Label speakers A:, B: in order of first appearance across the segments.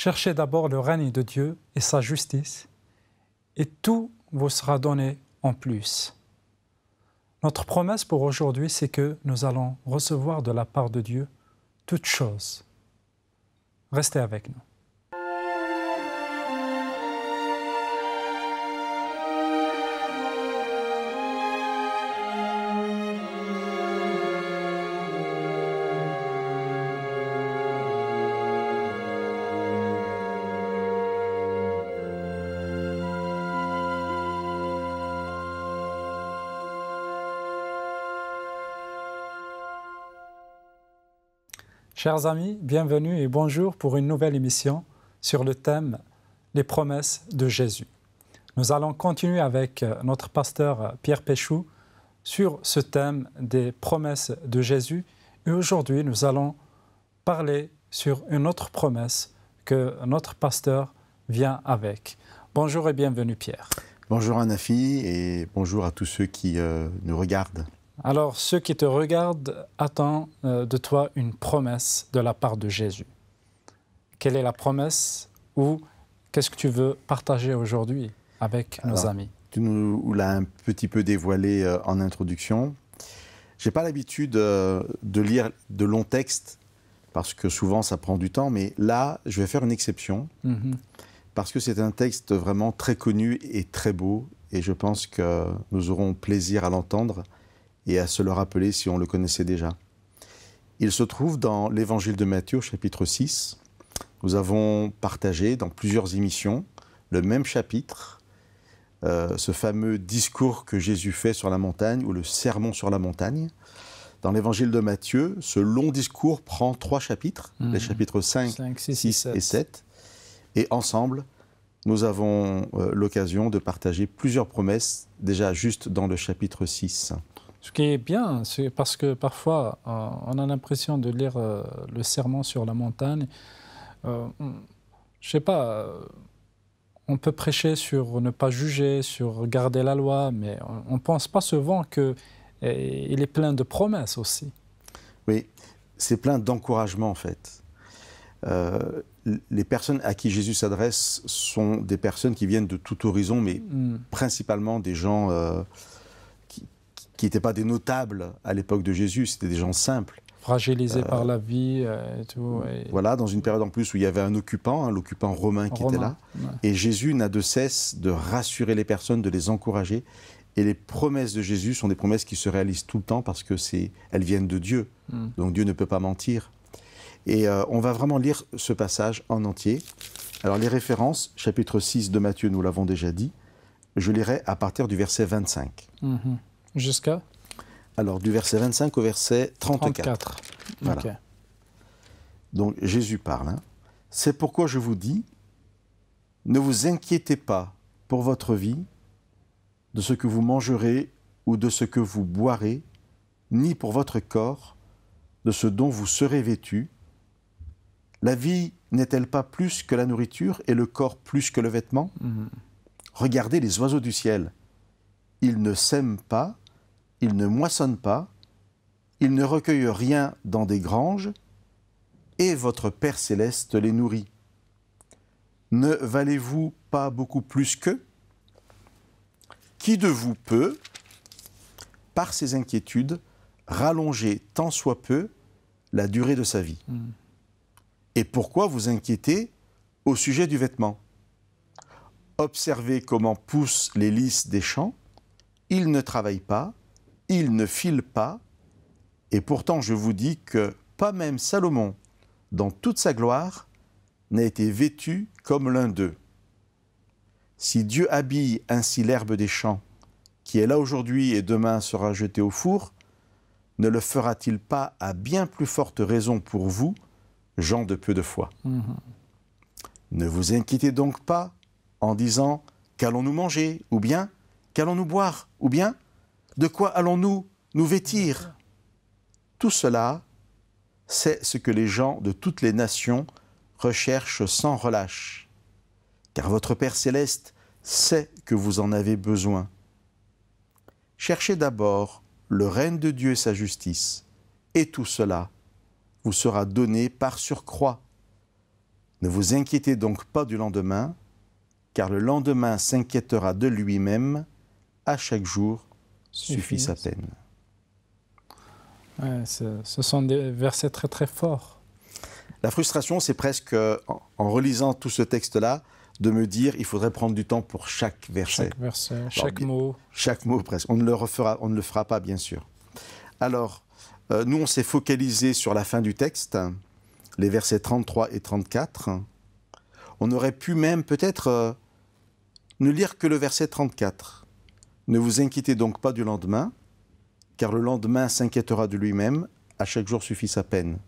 A: Cherchez d'abord le règne de Dieu et sa justice, et tout vous sera donné en plus. Notre promesse pour aujourd'hui, c'est que nous allons recevoir de la part de Dieu toutes choses. Restez avec nous. Chers amis, bienvenue et bonjour pour une nouvelle émission sur le thème « Les promesses de Jésus ». Nous allons continuer avec notre pasteur Pierre Péchou sur ce thème des promesses de Jésus. Et aujourd'hui, nous allons parler sur une autre promesse que notre pasteur vient avec. Bonjour et bienvenue Pierre.
B: Bonjour Anafi et bonjour à tous ceux qui nous regardent.
A: Alors, ceux qui te regardent attendent de toi une promesse de la part de Jésus. Quelle est la promesse ou qu'est-ce que tu veux partager aujourd'hui avec nos amis?
B: Tu nous l'as un petit peu dévoilé en introduction. Je n'ai pas l'habitude de lire de longs textes parce que souvent ça prend du temps, mais là, je vais faire une exception parce que c'est un texte vraiment très connu et très beau et je pense que nous aurons plaisir à l'entendre et à se le rappeler si on le connaissait déjà. Il se trouve dans l'Évangile de Matthieu, chapitre 6. Nous avons partagé dans plusieurs émissions le même chapitre, ce fameux discours que Jésus fait sur la montagne, ou le sermon sur la montagne. Dans l'Évangile de Matthieu, ce long discours prend 3 chapitres, les chapitres 5, 6 et 7. Et ensemble, nous avons l'occasion de partager plusieurs promesses, déjà juste dans le chapitre 6.
A: Ce qui est bien, c'est parce que parfois, on a l'impression de lire le sermon sur la montagne. Je ne sais pas, on peut prêcher sur ne pas juger, sur garder la loi, mais on ne pense pas souvent qu'il est plein de promesses aussi.
B: Oui, c'est plein d'encouragements en fait. Les personnes à qui Jésus s'adresse sont des personnes qui viennent de tout horizon, mais principalement des gens qui n'étaient pas des notables à l'époque de Jésus, c'était des gens simples.
A: Fragilisés par la vie et tout.
B: Voilà, dans une période en plus où il y avait un occupant, l'occupant romain qui était là. Ouais. Et Jésus n'a de cesse de rassurer les personnes, de les encourager. Et les promesses de Jésus sont des promesses qui se réalisent tout le temps parce qu'elles viennent de Dieu. Donc Dieu ne peut pas mentir. Et on va vraiment lire ce passage en entier. Alors les références, chapitre 6 de Matthieu, nous l'avons déjà dit. Je lirai à partir du verset 25.
A: Jusqu'à?
B: Alors, du verset 25 au verset 34. Voilà.
A: Okay.
B: Donc, Jésus parle. C'est pourquoi je vous dis, ne vous inquiétez pas pour votre vie, de ce que vous mangerez ou de ce que vous boirez, ni pour votre corps, de ce dont vous serez vêtus. La vie n'est-elle pas plus que la nourriture et le corps plus que le vêtement? Regardez les oiseaux du ciel. Ils ne sèment pas, ils ne moissonnent pas, ils ne recueillent rien dans des granges, et votre Père céleste les nourrit. Ne valez-vous pas beaucoup plus qu'eux? Qui de vous peut, par ses inquiétudes, rallonger tant soit peu la durée de sa vie? Et pourquoi vous inquiétez au sujet du vêtement? Observez comment poussent les lys des champs. Ils ne travaillent pas, ils ne filent pas, et pourtant je vous dis que pas même Salomon, dans toute sa gloire, n'a été vêtu comme l'un d'eux. Si Dieu habille ainsi l'herbe des champs, qui est là aujourd'hui et demain sera jetée au four, ne le fera-t-il pas à bien plus forte raison pour vous, gens de peu de foi? Ne vous inquiétez donc pas en disant « Qu'allons-nous manger ?» ou bien « Qu'allons-nous boire ?» ou bien « De quoi allons-nous nous vêtir ?» Tout cela, c'est ce que les gens de toutes les nations recherchent sans relâche. Car votre Père céleste sait que vous en avez besoin. Cherchez d'abord le règne de Dieu et sa justice, et tout cela vous sera donné par surcroît. Ne vous inquiétez donc pas du lendemain, car le lendemain s'inquiétera de lui-même. À chaque jour suffit sa peine.
A: Ouais, ce sont des versets très très forts.
B: La frustration, c'est presque, en relisant tout ce texte-là, de me dire il faudrait prendre du temps pour chaque verset.
A: Chaque verset, chaque mot.
B: Chaque mot presque. On ne le fera pas, bien sûr. Alors, nous, on s'est focalisé sur la fin du texte, les versets 33 et 34. On aurait pu même peut-être ne lire que le verset 34. Ne vous inquiétez donc pas du lendemain, car le lendemain s'inquiétera de lui-même. À chaque jour suffit sa peine.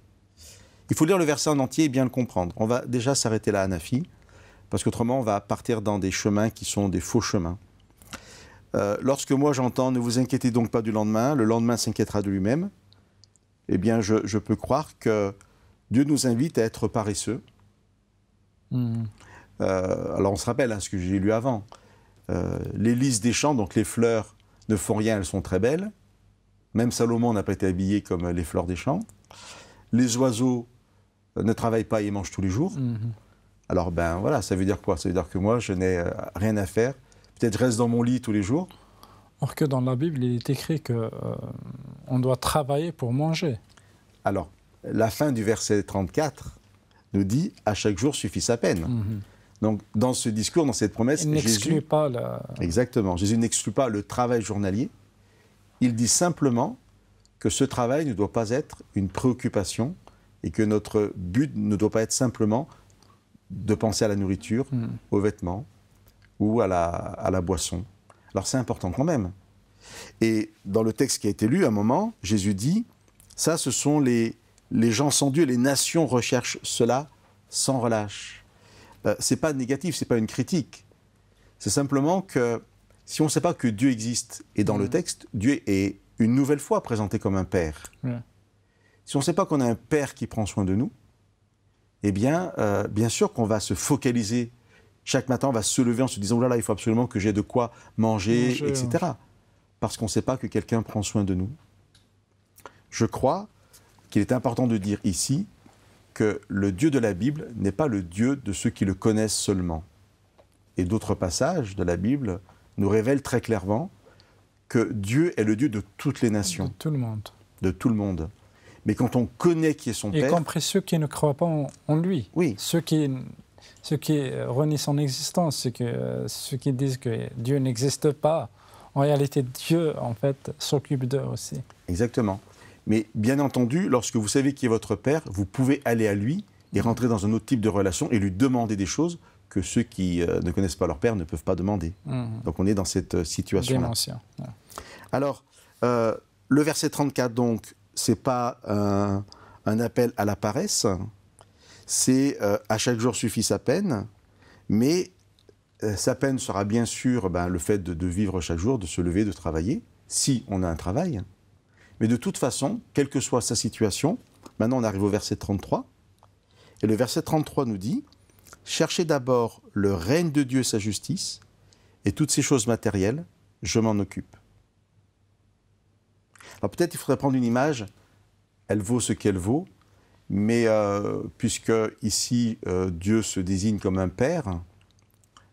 B: Il faut lire le verset en entier et bien le comprendre. On va déjà s'arrêter là, Anafi, parce qu'autrement, on va partir dans des chemins qui sont des faux chemins. Lorsque moi j'entends « Ne vous inquiétez donc pas du lendemain, le lendemain s'inquiétera de lui-même », eh bien, je peux croire que Dieu nous invite à être paresseux. Alors, on se rappelle ce que j'ai lu avant. Les lys des champs, donc les fleurs, ne font rien, elles sont très belles. Même Salomon n'a pas été habillé comme les fleurs des champs. Les oiseaux ne travaillent pas et mangent tous les jours. Alors, ben voilà, ça veut dire quoi? Ça veut dire que moi, je n'ai rien à faire. Peut-être je reste dans mon lit tous les jours.
A: Or que dans la Bible, il est écrit qu'on doit travailler pour manger.
B: Alors, la fin du verset 34 nous dit « À chaque jour suffit sa peine ». Donc, dans ce discours, dans cette promesse,
A: il n'exclut pas
B: Exactement. Jésus n'exclut pas le travail journalier. Il dit simplement que ce travail ne doit pas être une préoccupation et que notre but ne doit pas être simplement de penser à la nourriture, aux vêtements ou à la boisson. Alors c'est important quand même. Et dans le texte qui a été lu, à un moment, Jésus dit, ça ce sont les gens sans Dieu, les nations recherchent cela sans relâche. C'est pas négatif, c'est pas une critique. C'est simplement que si on ne sait pas que Dieu existe, et dans le texte, Dieu est une nouvelle fois présenté comme un père. Si on ne sait pas qu'on a un père qui prend soin de nous, eh bien, bien sûr qu'on va se focaliser. Chaque matin, on va se lever en se disant « Oh là là, il faut absolument que j'ai de quoi manger, etc. » Parce qu'on ne sait pas que quelqu'un prend soin de nous. Je crois qu'il est important de dire ici que le Dieu de la Bible n'est pas le Dieu de ceux qui le connaissent seulement. Et d'autres passages de la Bible nous révèlent très clairement que Dieu est le Dieu de toutes les nations.
A: De tout le monde.
B: De tout le monde. Mais quand on connaît qui est son Père...
A: Y compris ceux qui ne croient pas en lui.
B: Oui.
A: Ceux qui renient son existence, ceux qui disent que Dieu n'existe pas. En réalité, Dieu, en fait, s'occupe d'eux aussi.
B: Exactement. Mais bien entendu, lorsque vous savez qui est votre Père, vous pouvez aller à lui et rentrer dans un autre type de relation et lui demander des choses que ceux qui ne connaissent pas leur Père ne peuvent pas demander. Donc on est dans cette situation-là.
A: Ouais.
B: Alors, le verset 34, donc, ce n'est pas un appel à la paresse, c'est à chaque jour suffit sa peine, mais sa peine sera bien sûr le fait de vivre chaque jour, de se lever, de travailler, si on a un travail. Mais de toute façon, quelle que soit sa situation, maintenant on arrive au verset 33, et le verset 33 nous dit « Cherchez d'abord le règne de Dieu et sa justice, et toutes ces choses matérielles, je m'en occupe. » Alors peut-être il faudrait prendre une image, elle vaut ce qu'elle vaut, mais puisque ici Dieu se désigne comme un père,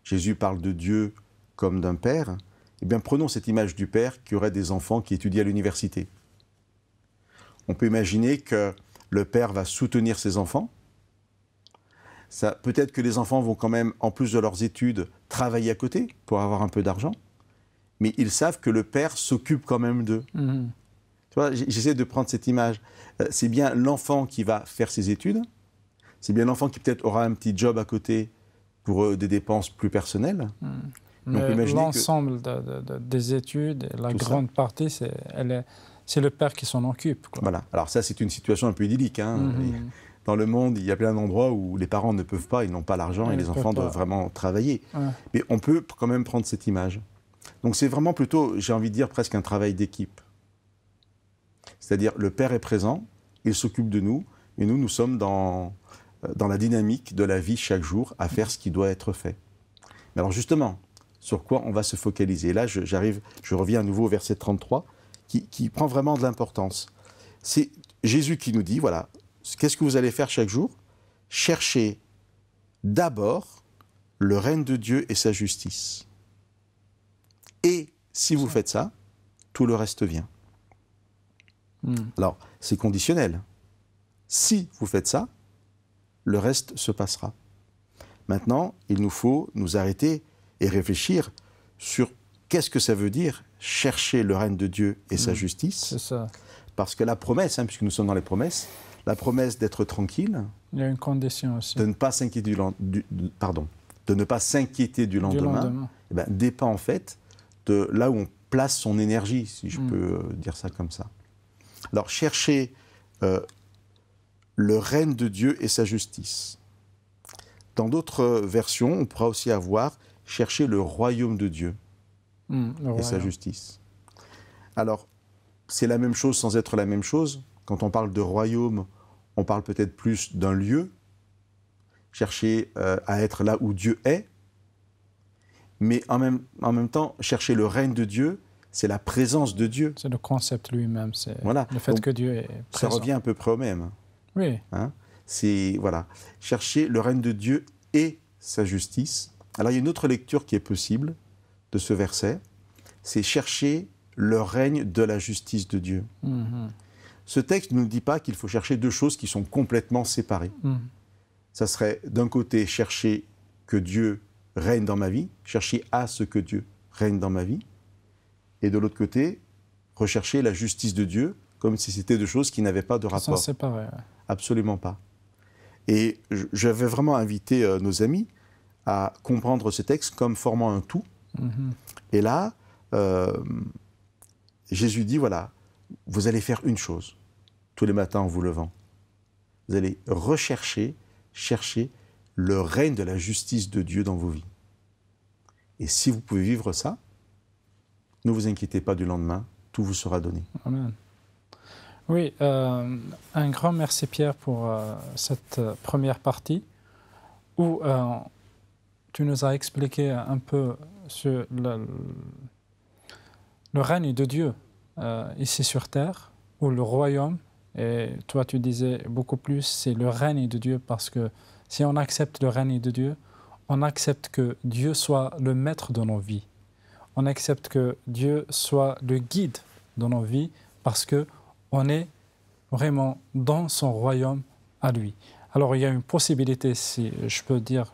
B: Jésus parle de Dieu comme d'un père, eh bien prenons cette image du père qui aurait des enfants qui étudient à l'université. On peut imaginer que le père va soutenir ses enfants. Peut-être que les enfants vont quand même, en plus de leurs études, travailler à côté pour avoir un peu d'argent, mais ils savent que le père s'occupe quand même d'eux. Tu vois, j'essaie de prendre cette image. C'est bien l'enfant qui va faire ses études, c'est bien l'enfant qui peut-être aura un petit job à côté pour des dépenses plus personnelles.
A: Mais l'ensemble des études, la grande partie, c'est le père qui s'en occupe. Quoi.
B: Voilà. Alors ça, c'est une situation un peu idyllique. Dans le monde, il y a plein d'endroits où les parents ne peuvent pas, ils n'ont pas l'argent et les enfants doivent vraiment travailler. Mais on peut quand même prendre cette image. Donc c'est vraiment plutôt, j'ai envie de dire, presque un travail d'équipe. C'est-à-dire, le Père est présent, il s'occupe de nous, et nous sommes dans la dynamique de la vie chaque jour à faire ce qui doit être fait. Mais alors justement, sur quoi on va se focaliser? Et là, je reviens à nouveau au verset 33, qui prend vraiment de l'importance. C'est Jésus qui nous dit, voilà, qu'est-ce que vous allez faire chaque jour? Cherchez d'abord le règne de Dieu et sa justice. Et si vous faites ça, tout le reste vient. Alors, c'est conditionnel. Si vous faites ça, le reste se passera. Maintenant, il nous faut nous arrêter et réfléchir sur qu'est-ce que ça veut dire chercher le règne de Dieu et sa justice.
A: C'est ça.
B: Parce que la promesse, puisque nous sommes dans les promesses, la promesse d'être tranquille,
A: il y a une condition aussi.
B: de ne pas s'inquiéter de ne pas s'inquiéter du lendemain, eh ben, dépend en fait de là où on place son énergie, si je peux dire ça comme ça. Alors, chercher le règne de Dieu et sa justice. Dans d'autres versions, on pourra aussi avoir chercher le royaume de Dieu et sa justice. Alors, c'est la même chose sans être la même chose. Quand on parle de royaume, on parle peut-être plus d'un lieu, chercher à être là où Dieu est, mais en même temps, chercher le règne de Dieu, c'est la présence de Dieu.
A: C'est le concept lui-même, c'est
B: voilà.
A: le fait que Dieu est présent.
B: Ça revient à peu près au même.
A: Oui.
B: C'est, voilà, chercher le règne de Dieu et sa justice. Alors, il y a une autre lecture qui est possible de ce verset, c'est chercher le règne de la justice de Dieu. Ce texte ne nous dit pas qu'il faut chercher deux choses qui sont complètement séparées. Ça serait d'un côté chercher que Dieu règne dans ma vie, chercher à ce que Dieu règne dans ma vie, et de l'autre côté, rechercher la justice de Dieu comme si c'était deux choses qui n'avaient pas de rapport.
A: Sans séparer.
B: Absolument pas. Et j'avais vraiment invité nos amis à comprendre ce texte comme formant un tout. Et là, Jésus dit, voilà, vous allez faire une chose, tous les matins en vous levant. Vous allez chercher le règne de la justice de Dieu dans vos vies. Et si vous pouvez vivre ça, ne vous inquiétez pas du lendemain, tout vous sera donné.
A: Amen. Oui, un grand merci Pierre pour cette première partie où tu nous as expliqué un peu sur le règne de Dieu ici sur terre, ou le royaume, et toi tu disais beaucoup plus, c'est le règne de Dieu, parce que si on accepte le règne de Dieu, on accepte que Dieu soit le maître de nos vies. On accepte que Dieu soit le guide de nos vies, parce qu'on est vraiment dans son royaume à lui. Alors il y a une possibilité, si je peux dire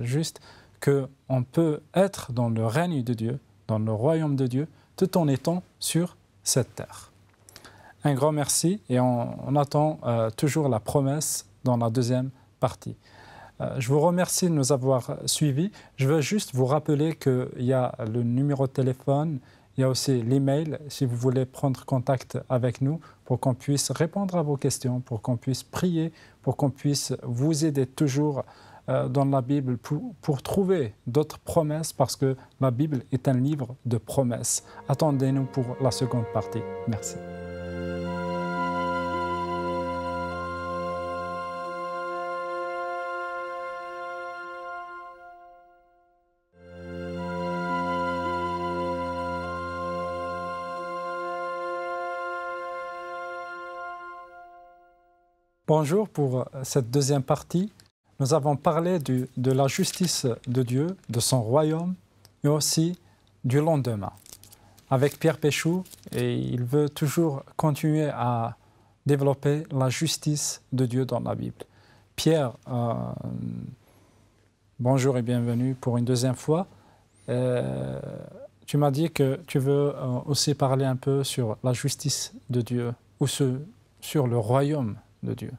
A: juste, qu'on peut être dans le règne de Dieu, dans le royaume de Dieu, tout en étant sur cette terre. Un grand merci, et on attend toujours la promesse dans la deuxième partie. Je vous remercie de nous avoir suivis. Je veux juste vous rappeler qu'il y a le numéro de téléphone, il y a aussi l'email, si vous voulez prendre contact avec nous pour qu'on puisse répondre à vos questions, pour qu'on puisse prier, pour qu'on puisse vous aider toujours dans la Bible pour trouver d'autres promesses, parce que la Bible est un livre de promesses. Attendez-nous pour la seconde partie. Merci. Bonjour, pour cette deuxième partie, nous avons parlé de la justice de Dieu, de son royaume, et aussi du lendemain. Avec Pierre Péchou, et il veut toujours continuer à développer la justice de Dieu dans la Bible. Pierre, bonjour et bienvenue pour une deuxième fois. Tu m'as dit que tu veux aussi parler un peu sur la justice de Dieu, ou sur le royaume de Dieu.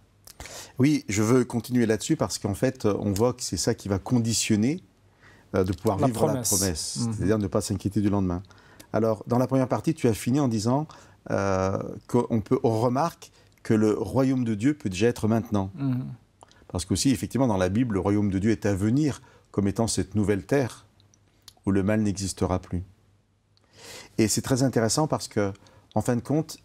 B: Oui, je veux continuer là-dessus parce qu'en fait, on voit que c'est ça qui va conditionner de pouvoir vivre la promesse, c'est-à-dire ne pas s'inquiéter du lendemain. Alors, dans la première partie, tu as fini en disant qu'on remarque que le royaume de Dieu peut déjà être maintenant. Parce qu'aussi, effectivement, dans la Bible, le royaume de Dieu est à venir comme étant cette nouvelle terre où le mal n'existera plus. Et c'est très intéressant parce que, en fin de compte,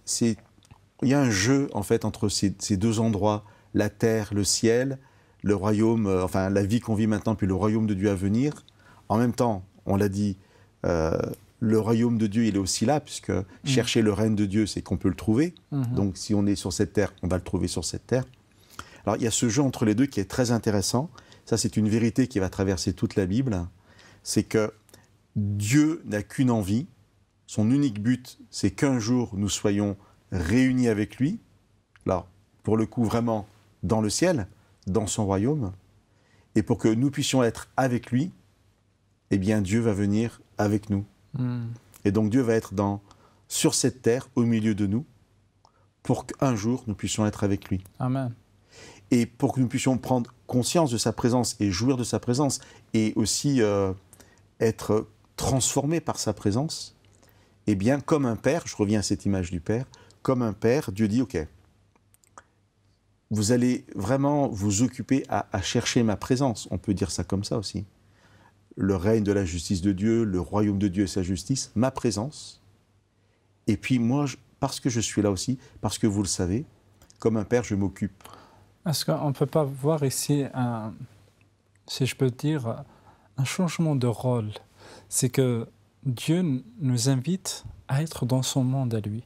B: il y a un jeu en fait entre ces deux endroits, la terre, le ciel, le royaume, enfin la vie qu'on vit maintenant, puis le royaume de Dieu à venir. En même temps, on l'a dit, le royaume de Dieu, il est aussi là, puisque chercher le règne de Dieu, c'est qu'on peut le trouver. Donc si on est sur cette terre, on va le trouver sur cette terre. Alors il y a ce jeu entre les deux qui est très intéressant, ça c'est une vérité qui va traverser toute la Bible, c'est que Dieu n'a qu'une envie, son unique but, c'est qu'un jour nous soyons réunis avec lui, là, pour le coup vraiment dans le ciel, dans son royaume, et pour que nous puissions être avec lui, eh bien Dieu va venir avec nous. Et donc Dieu va être sur cette terre, au milieu de nous, pour qu'un jour nous puissions être avec lui.
A: Amen.
B: Et pour que nous puissions prendre conscience de sa présence et jouir de sa présence, et aussi être transformés par sa présence, eh bien comme un père, je reviens à cette image du père, comme un père, Dieu dit, ok, vous allez vraiment vous occuper à chercher ma présence, on peut dire ça comme ça aussi. Le règne de la justice de Dieu, le royaume de Dieu et sa justice, ma présence. Et puis moi, parce que je suis là aussi, parce que vous le savez, comme un père, je m'occupe.
A: Est-ce qu'on ne peut pas voir ici, si je peux dire, un changement de rôle? C'est que Dieu nous invite à être dans son monde à lui.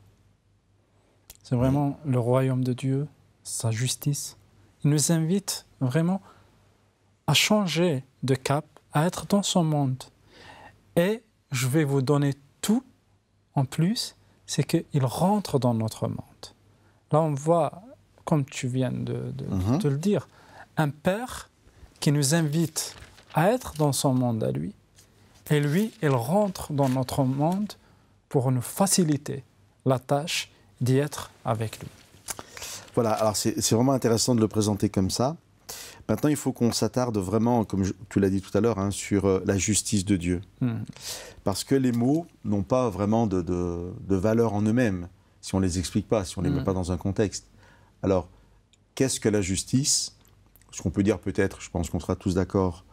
A: C'est vraiment le royaume de Dieu, sa justice. Il nous invite vraiment à changer de cap, à être dans son monde. Et je vais vous donner tout en plus, c'est qu'il rentre dans notre monde. Là, on voit, comme tu viens de le dire, un père qui nous invite à être dans son monde à lui. Et lui, il rentre dans notre monde pour nous faciliter la tâche d'y être avec lui.
B: Voilà, alors c'est vraiment intéressant de le présenter comme ça. Maintenant, il faut qu'on s'attarde vraiment, comme tu l'as dit tout à l'heure, hein, sur la justice de Dieu. Parce que les mots n'ont pas vraiment de valeur en eux-mêmes, si on ne les explique pas, si on ne les met pas dans un contexte. Alors, qu'est-ce que la justice? Ce qu'on peut dire peut-être, je pense qu'on sera tous d'accord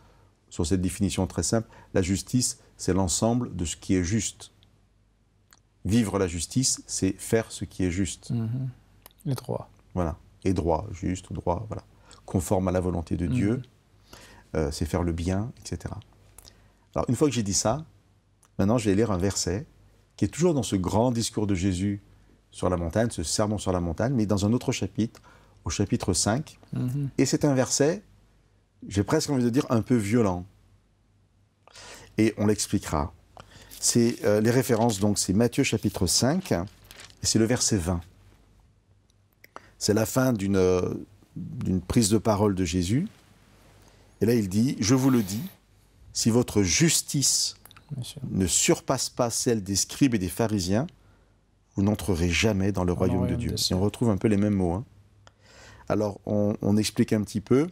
B: sur cette définition très simple, la justice, c'est l'ensemble de ce qui est juste. Vivre la justice, c'est faire ce qui est juste.
A: Les droits.
B: Voilà, et droit, juste, droit, voilà. Conforme à la volonté de Dieu, c'est faire le bien, etc. Alors, une fois que j'ai dit ça, maintenant je vais lire un verset qui est toujours dans ce grand discours de Jésus sur la montagne, ce sermon sur la montagne, mais dans un autre chapitre, au chapitre 5. Et c'est un verset, j'ai presque envie de dire, un peu violent. Et on l'expliquera. C'est les références, donc c'est Matthieu chapitre 5, et c'est le verset 20. C'est la fin d'une prise de parole de Jésus. Et là, il dit, je vous le dis, si votre justice ne surpasse pas celle des scribes et des pharisiens, vous n'entrerez jamais dans le royaume de Dieu. Et on retrouve un peu les mêmes mots. Hein. Alors, on explique un petit peu.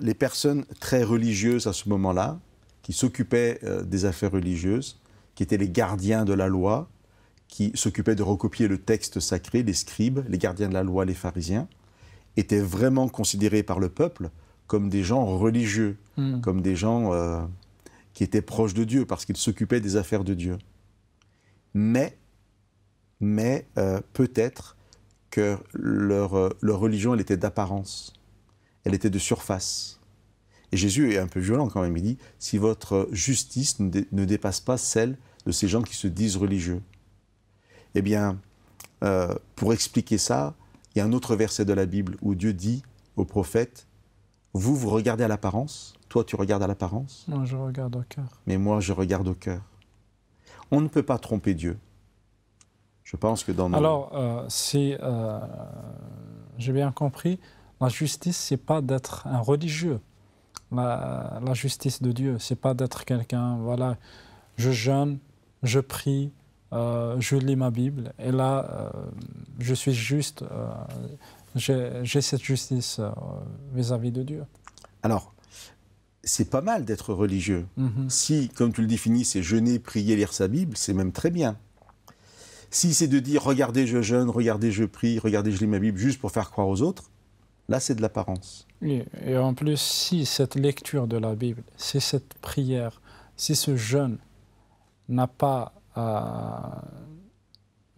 B: Les personnes très religieuses à ce moment-là, qui s'occupaient des affaires religieuses, qui étaient les gardiens de la loi, qui s'occupaient de recopier le texte sacré, les scribes, les gardiens de la loi, les pharisiens, étaient vraiment considérés par le peuple comme des gens religieux, comme des gens qui étaient proches de Dieu, parce qu'ils s'occupaient des affaires de Dieu. Mais peut-être que leur religion, elle était d'apparence, elle était de surface. Et Jésus est un peu violent quand même, il dit, si votre justice ne dépasse pas celle de ces gens qui se disent religieux. Eh bien, pour expliquer ça, il y a un autre verset de la Bible où Dieu dit au prophète, vous regardez à l'apparence, toi tu regardes à l'apparence.
A: Moi je regarde au cœur.
B: Mais moi je regarde au cœur. On ne peut pas tromper Dieu. Je pense que dans nos...
A: Alors, si j'ai bien compris, la justice, c'est pas d'être un religieux. La justice de Dieu, c'est pas d'être quelqu'un, voilà, je jeûne, je prie, je lis ma Bible, et là, je suis juste, j'ai cette justice vis-à-vis de Dieu.
B: Alors, c'est pas mal d'être religieux. Si, comme tu le définis, c'est jeûner, prier, lire sa Bible, c'est même très bien. Si c'est de dire, regardez, je jeûne, regardez, je prie, regardez, je lis ma Bible, juste pour faire croire aux autres, là, c'est de l'apparence.
A: Et en plus, si cette lecture de la Bible, si cette prière, si ce jeûne n'a pas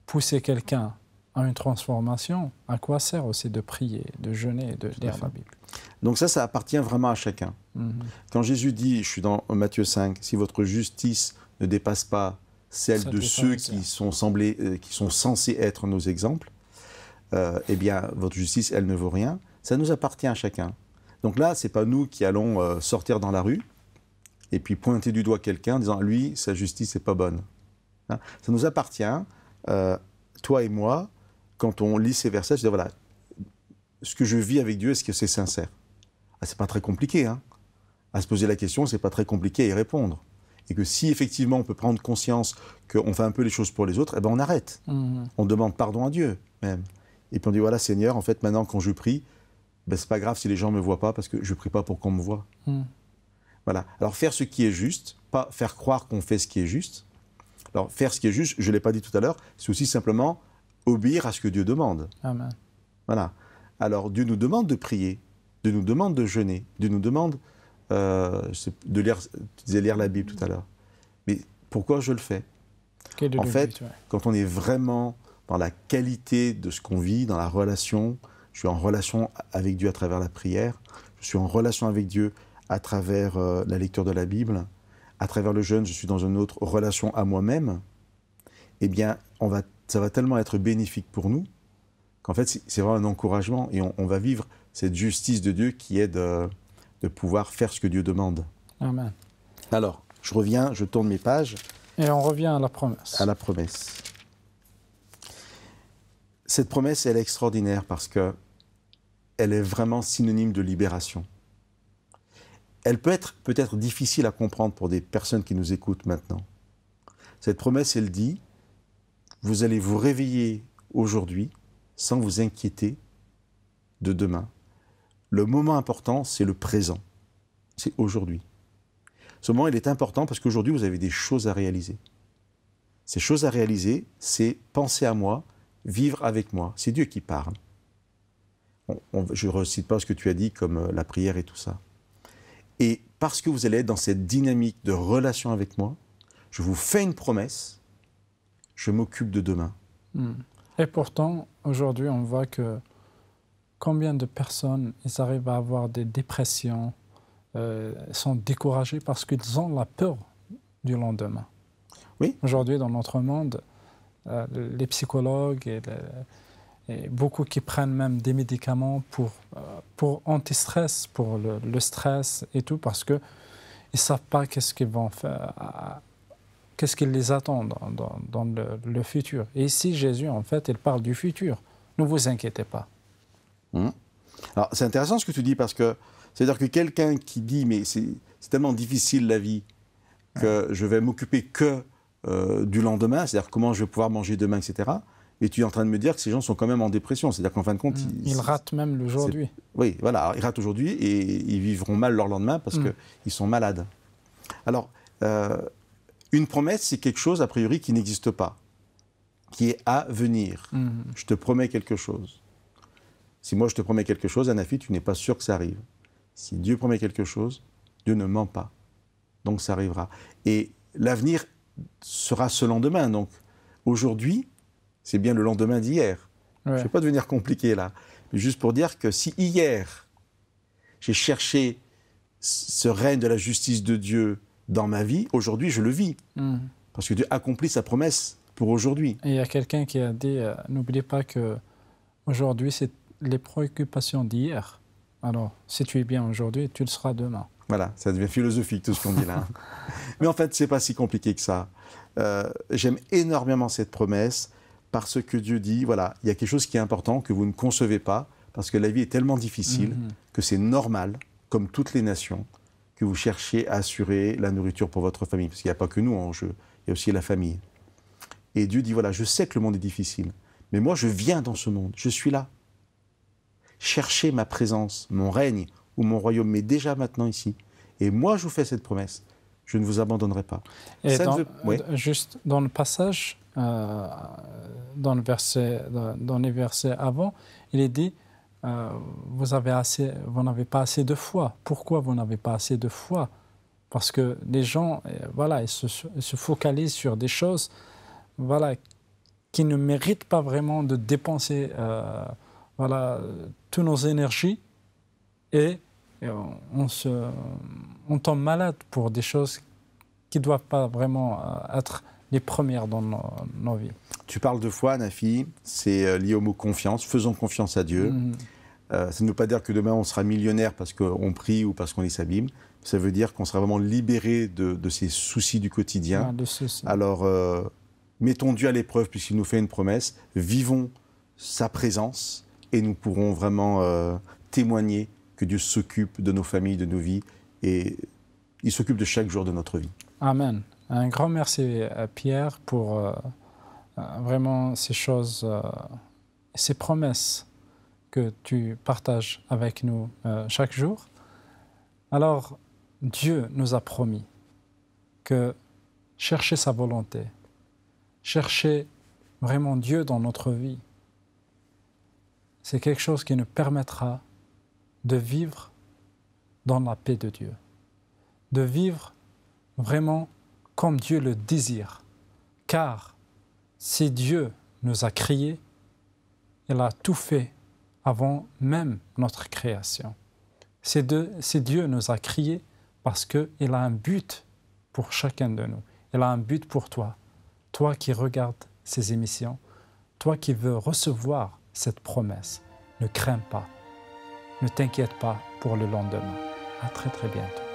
A: poussé quelqu'un à une transformation, à quoi sert aussi de prier, de jeûner, de lire la Bible?
B: Donc ça appartient vraiment à chacun. Quand Jésus dit, je suis dans Matthieu 5, si votre justice ne dépasse pas celle de ceux qui sont censés être nos exemples, eh bien, votre justice, elle ne vaut rien. Ça nous appartient à chacun. Donc là, ce n'est pas nous qui allons sortir dans la rue et puis pointer du doigt quelqu'un en disant « lui, sa justice n'est pas bonne hein ». Ça nous appartient, toi et moi, quand on lit ces versets, je dis voilà, ce que je vis avec Dieu, est-ce que c'est sincère? C'est pas très compliqué, hein. À se poser la question, c'est pas très compliqué à y répondre. Et que si effectivement on peut prendre conscience qu'on fait un peu les choses pour les autres, eh ben on arrête. On demande pardon à Dieu même. Et puis on dit voilà Seigneur, en fait maintenant quand je prie, ben, c'est pas grave si les gens me voient pas parce que je prie pas pour qu'on me voie. Voilà. Alors faire ce qui est juste, pas faire croire qu'on fait ce qui est juste. Alors faire ce qui est juste, je l'ai pas dit tout à l'heure, c'est aussi simplement obéir à ce que Dieu demande.
A: Amen.
B: Voilà. Alors Dieu nous demande de prier, Dieu nous demande de jeûner, Dieu nous demande de lire, tu disais lire la Bible tout à l'heure. Mais pourquoi je le fais? En fait, quand on est vraiment dans la qualité de ce qu'on vit, dans la relation, je suis en relation avec Dieu à travers la prière, je suis en relation avec Dieu à travers la lecture de la Bible, à travers le jeûne, je suis dans une autre relation à moi-même, eh bien, ça va tellement être bénéfique pour nous qu'en fait, c'est vraiment un encouragement et on va vivre cette justice de Dieu qui est de pouvoir faire ce que Dieu demande.
A: Amen.
B: Alors, je reviens, je tourne mes pages.
A: Et on revient à la promesse.
B: À la promesse. Cette promesse, elle est extraordinaire parce qu'elle est vraiment synonyme de libération. Elle peut être peut-être difficile à comprendre pour des personnes qui nous écoutent maintenant. Cette promesse, elle dit, vous allez vous réveiller aujourd'hui sans vous inquiéter de demain. Le moment important, c'est le présent. C'est aujourd'hui. Ce moment, il est important parce qu'aujourd'hui, vous avez des choses à réaliser. Ces choses à réaliser, c'est penser à moi, vivre avec moi. C'est Dieu qui parle. Je ne recite pas ce que tu as dit comme la prière et tout ça. Et parce que vous allez être dans cette dynamique de relation avec moi, je vous fais une promesse, je m'occupe de demain.
A: Et pourtant, aujourd'hui, on voit que combien de personnes ils arrivent à avoir des dépressions, sont découragés parce qu'ils ont la peur du lendemain.
B: Oui.
A: Aujourd'hui, dans notre monde, les psychologues et beaucoup qui prennent même des médicaments pour anti-stress, pour le stress et tout, parce qu'ils ne savent pas qu'est-ce qu'ils vont faire, qu'est-ce qui les attend dans le futur. Et ici, Jésus, en fait, il parle du futur. Ne vous inquiétez pas.
B: Alors, c'est intéressant ce que tu dis, parce que c'est-à-dire que quelqu'un qui dit « mais c'est tellement difficile la vie que je vais m'occuper que du lendemain, c'est-à-dire comment je vais pouvoir manger demain, etc. » Et tu es en train de me dire que ces gens sont quand même en dépression. C'est-à-dire qu'en fin de compte...
A: Ils ratent même l'aujourd'hui.
B: Oui, voilà. Alors, ils ratent aujourd'hui et ils vivront mal leur lendemain parce qu'ils sont malades. Alors, une promesse, c'est quelque chose, a priori, qui n'existe pas, qui est à venir. Je te promets quelque chose. Si moi, je te promets quelque chose, Anafi, tu n'es pas sûr que ça arrive. Si Dieu promet quelque chose, Dieu ne ment pas. Donc, ça arrivera. Et l'avenir sera ce lendemain. Donc, aujourd'hui... c'est bien le lendemain d'hier. Je ne vais pas devenir compliqué là. Mais juste pour dire que si hier, j'ai cherché ce règne de la justice de Dieu dans ma vie, aujourd'hui je le vis. Parce que Dieu accomplit sa promesse pour aujourd'hui.
A: Et il y a quelqu'un qui a dit, n'oubliez pas qu'aujourd'hui c'est les préoccupations d'hier. Alors, si tu es bien aujourd'hui, tu le seras demain.
B: Voilà, ça devient philosophique tout ce qu'on dit là. Mais en fait, ce n'est pas si compliqué que ça. J'aime énormément cette promesse. Parce que Dieu dit, voilà, il y a quelque chose qui est important, que vous ne concevez pas, parce que la vie est tellement difficile que c'est normal, comme toutes les nations, que vous cherchiez à assurer la nourriture pour votre famille. Parce qu'il n'y a pas que nous en jeu, il y a aussi la famille. Et Dieu dit, voilà, je sais que le monde est difficile, mais moi je viens dans ce monde, je suis là. Cherchez ma présence, mon règne ou mon royaume, mais déjà maintenant ici. Et moi je vous fais cette promesse, je ne vous abandonnerai pas.
A: Et juste dans le passage... dans les versets avant, il est dit vous n'avez pas assez de foi. Pourquoi vous n'avez pas assez de foi? Parce que les gens, voilà, ils se focalisent sur des choses, voilà, qui ne méritent pas vraiment de dépenser, voilà, toutes nos énergies, et on tombe malade pour des choses qui ne doivent pas vraiment être les premières dans nos vies.
B: Tu parles de foi, Nafi, c'est lié au mot confiance. Faisons confiance à Dieu. Ça ne veut pas dire que demain on sera millionnaire parce qu'on prie ou parce qu'on lit sa Bible. Ça veut dire qu'on sera vraiment libéré de ces soucis du quotidien. Alors, mettons Dieu à l'épreuve puisqu'il nous fait une promesse. Vivons sa présence et nous pourrons vraiment témoigner que Dieu s'occupe de nos familles, de nos vies et il s'occupe de chaque jour de notre vie.
A: Amen. Un grand merci Pierre pour vraiment ces choses, ces promesses que tu partages avec nous chaque jour. Alors, Dieu nous a promis que chercher sa volonté, chercher vraiment Dieu dans notre vie, c'est quelque chose qui nous permettra de vivre dans la paix de Dieu, de vivre vraiment comme Dieu le désire. Car si Dieu nous a créés, il a tout fait avant même notre création. Si Dieu nous a créés parce qu'il a un but pour chacun de nous. Il a un but pour toi. Toi qui regardes ces émissions, toi qui veux recevoir cette promesse, ne crains pas, ne t'inquiète pas pour le lendemain. À très très bientôt.